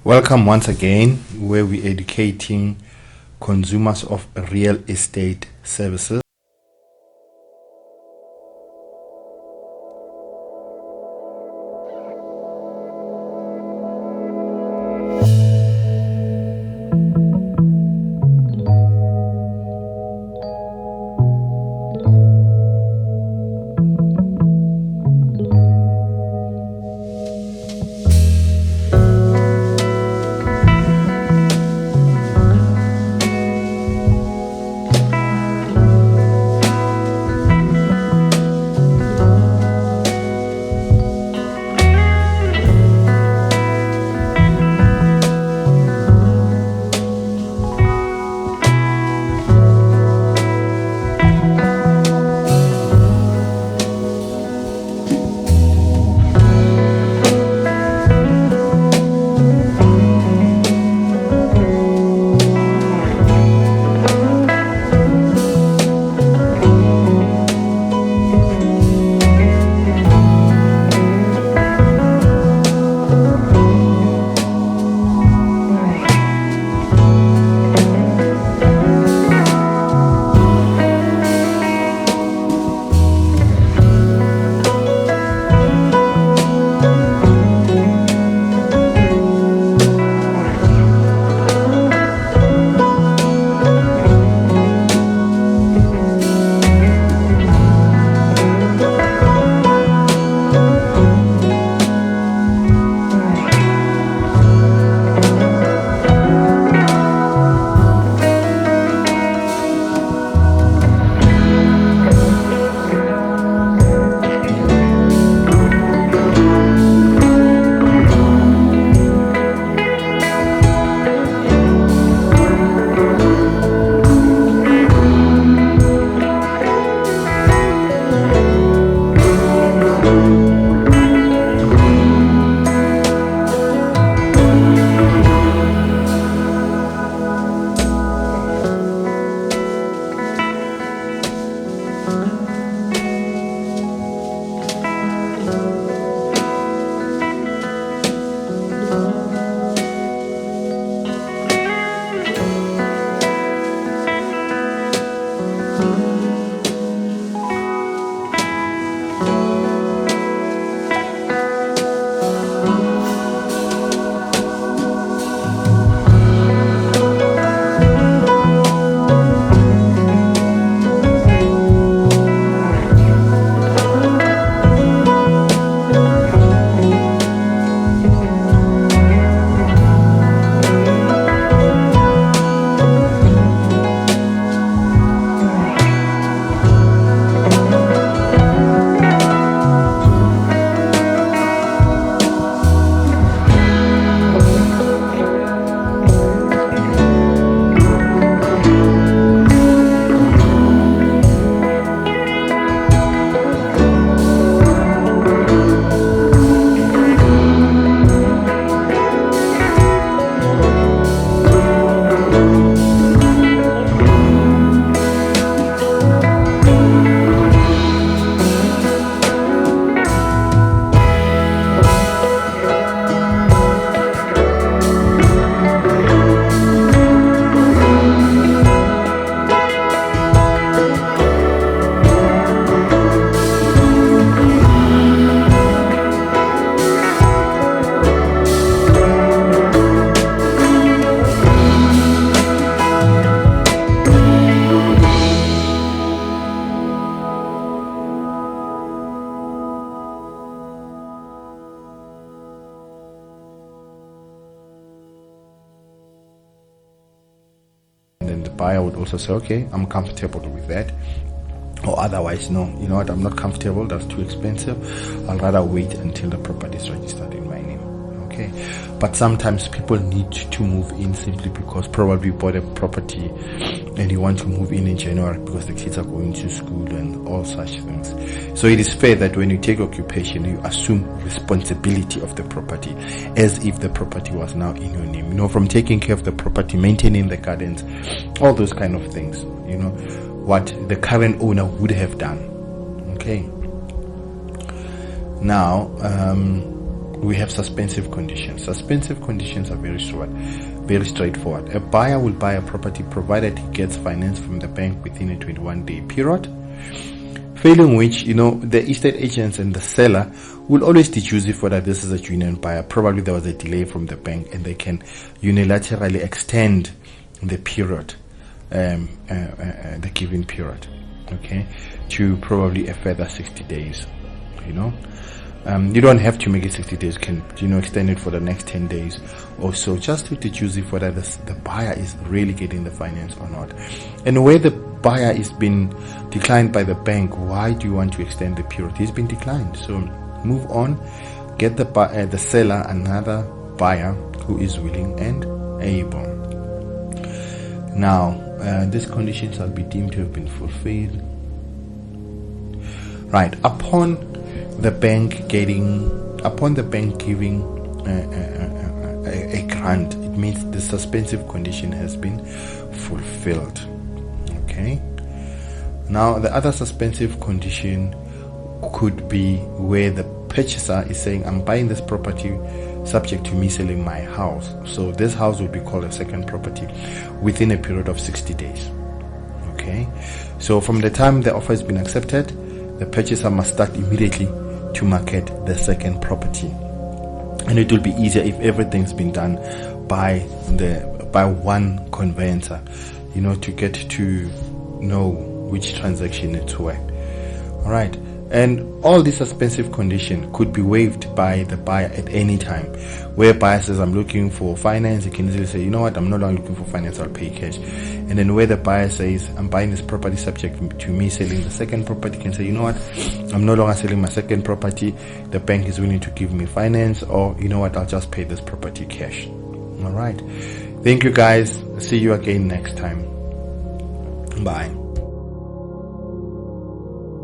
Welcome once again, where we're educating consumers of real estate services. And then the buyer would also say, okay, I'm comfortable with that. Or otherwise, no, you know what, I'm not comfortable, that's too expensive. I'll rather wait until the property is registered in my name. Okay. But sometimes people need to move in simply because probably you bought a property and you want to move in January because the kids are going to school and all such things. So it is fair that when you take occupation, you assume responsibility of the property as if the property was now in your name. You know, from taking care of the property, maintaining the gardens, all those kind of things, you know, what the current owner would have done. Okay. Now, we have suspensive conditions. Suspensive conditions are very straightforward. A buyer will buy a property provided he gets finance from the bank within a 21-day period. Failing which, the estate agents and the seller will always deduce whether this is a genuine buyer. Probably there was a delay from the bank and they can unilaterally extend the period, the given period, okay, to probably a further 60 days, You don't have to make it 60 days, can extend it for the next 10 days or so, just to deduce if whether the buyer is really getting the finance or not. And where the buyer is being declined by the bank, why do you want to extend the period? He's been declined, so move on, get the seller another buyer who is willing and able. Now, these conditions shall be deemed to have been fulfilled. Right, upon the bank giving a grant, it means the suspensive condition has been fulfilled. Okay. Now, the other suspensive condition could be where the purchaser is saying, I'm buying this property subject to me selling my house. So this house will be called a second property within a period of 60 days. Okay. So from the time the offer has been accepted, the purchaser must start immediately to market the second property. And it will be easier if everything's been done by one conveyancer, to get to know which transaction it's where. All right. And all these suspensive conditions could be waived by the buyer at any time. Where buyer says, I'm looking for finance, he can easily say, you know what, I'm no longer looking for finance, I'll pay cash. And then where the buyer says, I'm buying this property subject to me selling the second property, can say, you know what, I'm no longer selling my second property, the bank is willing to give me finance, or you know what, I'll just pay this property cash. All right. Thank you guys. See you again next time. Bye.